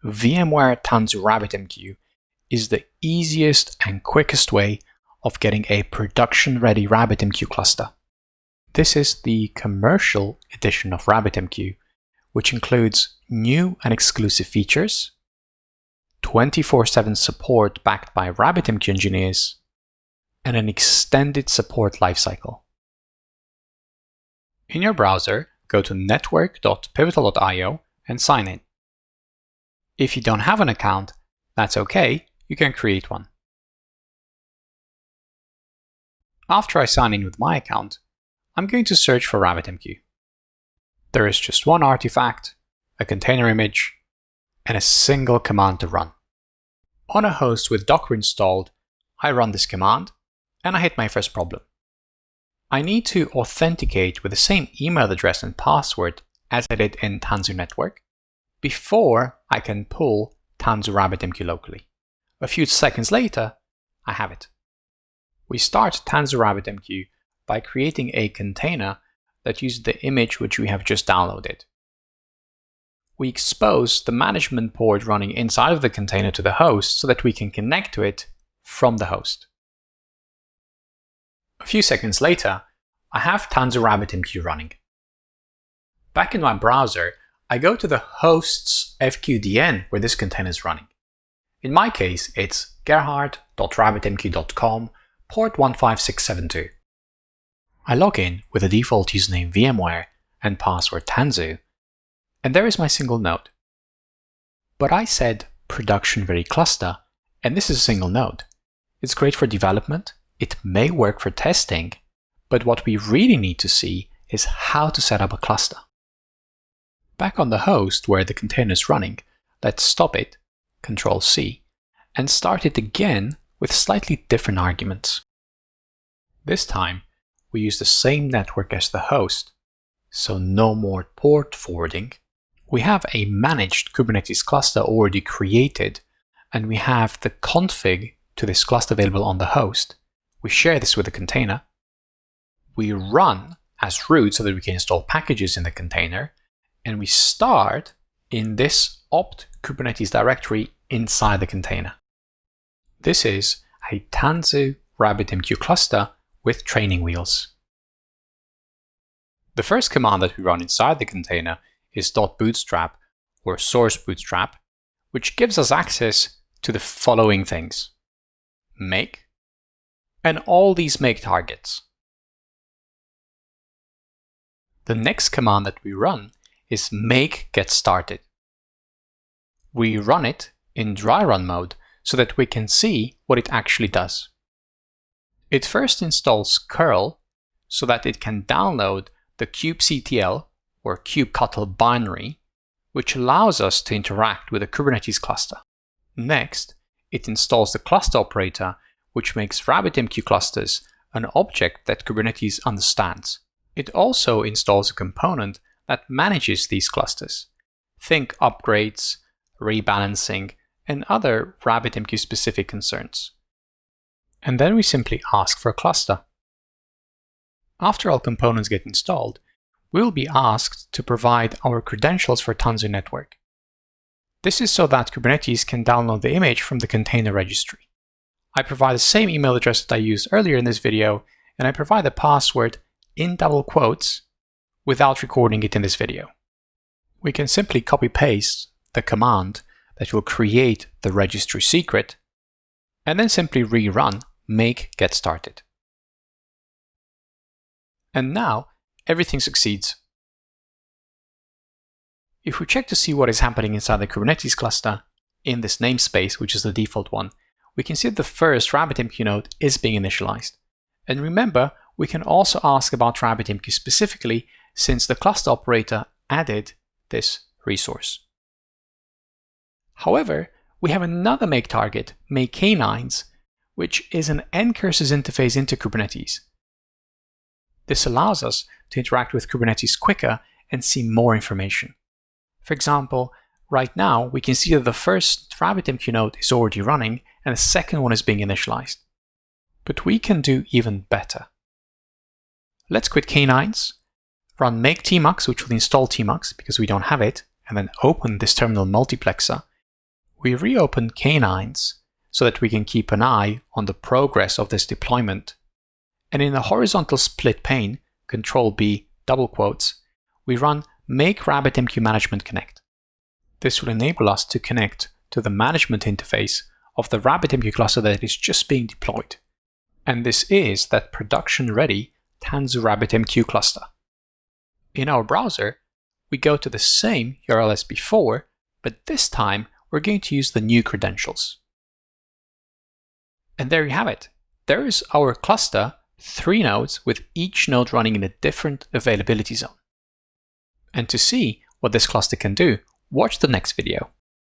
VMware RabbitMQ is the easiest and quickest way of getting a production-ready RabbitMQ cluster. This is the commercial edition of RabbitMQ, which includes new and exclusive features, 24/7 support backed by RabbitMQ engineers, and an extended support lifecycle. In your browser, go to network.pivotal.io and sign in. If you don't have an account, that's okay, you can create one. After I sign in with my account, I'm going to search for RabbitMQ. There is just one artifact, a container image, and a single command to run. On a host with Docker installed, I run this command, and I hit my first problem. I need to authenticate with the same email address and password as I did in Tanzu Network before I can pull Tanzu RabbitMQ locally. A few seconds later, I have it. We start Tanzu RabbitMQ by creating a container that uses the image which we have just downloaded. We expose the management port running inside of the container to the host so that we can connect to it from the host. A few seconds later, I have Tanzu RabbitMQ running. Back in my browser, I go to the host's FQDN where this container is running. In my case, it's gerhard.rabbitmq.com, port 15672. I log in with the default username VMware and password Tanzu, and there is my single node. But I said production-ready cluster, and this is a single node. It's great for development, it may work for testing, but what we really need to see is how to set up a cluster. Back on the host where the container is running, let's stop it, Ctrl-C, and start it again with slightly different arguments. This time, we use the same network as the host, so no more port forwarding. We have a managed Kubernetes cluster already created, and we have the config to this cluster available on the host. We share this with the container. We run as root so that we can install packages in the container, and we start in this opt Kubernetes directory inside the container. This is a Tanzu RabbitMQ cluster with training wheels. The first command that we run inside the container is .bootstrap or source bootstrap, which gives us access to the following things: make, and all these make targets. The next command that we run is make get started. We run it in dry run mode so that we can see what it actually does. It first installs curl so that it can download the kubectl or kubectl binary, which allows us to interact with a Kubernetes cluster. Next, it installs the cluster operator, which makes RabbitMQ clusters an object that Kubernetes understands. It also installs a component that manages these clusters. Think upgrades, rebalancing, and other RabbitMQ specific concerns. And then we simply ask for a cluster. After all components get installed, we will be asked to provide our credentials for Tanzu Network. This is so that Kubernetes can download the image from the container registry. I provide the same email address that I used earlier in this video, and I provide the password in double quotes without recording it in this video. We can simply copy-paste the command that will create the registry secret, and then simply rerun make get started. And now everything succeeds. If we check to see what is happening inside the Kubernetes cluster in this namespace, which is the default one, we can see that the first RabbitMQ node is being initialized. And remember, we can also ask about RabbitMQ specifically since the cluster operator added this resource. However, we have another make target, make canines, which is an Ncurses interface into Kubernetes. This allows us to interact with Kubernetes quicker and see more information. For example, right now we can see that the first RabbitMQ node is already running and the second one is being initialized. But we can do even better. Let's quit canines, run make tmux, which will install tmux because we don't have it, and then open this terminal multiplexer, We reopen K9s so that we can keep an eye on the progress of this deployment. And in the horizontal split pane, Control-B, double quotes, we run make RabbitMQ management connect. This will enable us to connect to the management interface of the RabbitMQ cluster that is just being deployed. And this is that production-ready Tanzu RabbitMQ cluster. In our browser, we go to the same URL as before, but this time we're going to use the new credentials. And there you have it. There is our cluster, 3 nodes with each node running in a different availability zone. And to see what this cluster can do, watch the next video.